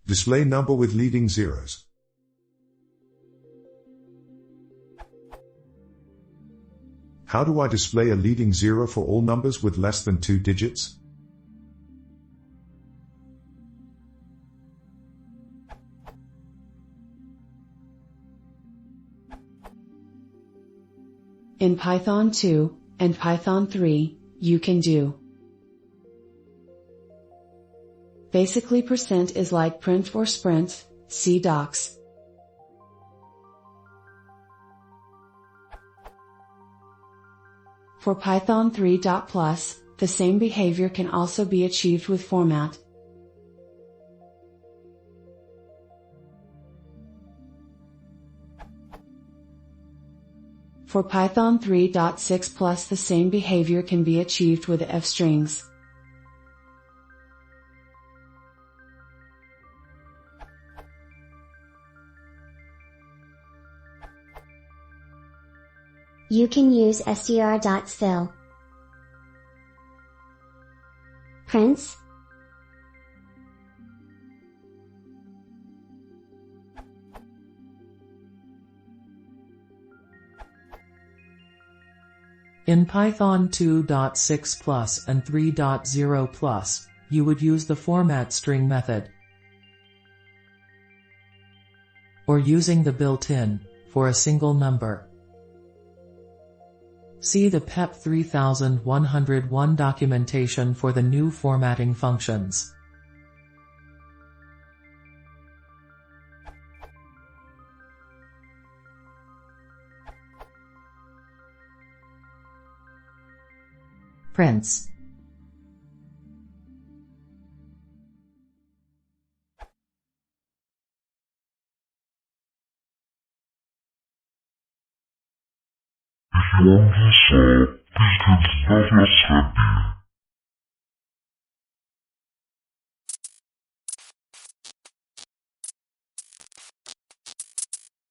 Display number with leading zeros. How do I display a leading zero for all numbers with less than 2 digits? In Python 2 and Python 3, you can do. Basically % is like print or sprint, see docs. For Python 3. Plus, the same behavior can also be achieved with format. For Python 3.6 Plus, the same behavior can be achieved with f-strings. You can use str.fill. Prints. In Python 2.6 Plus and 3.0 Plus, you would use the format string method, or using the built-in, for a single number. See the PEP 3101 documentation for the new formatting functions. Prints. If you want to solve, please consider your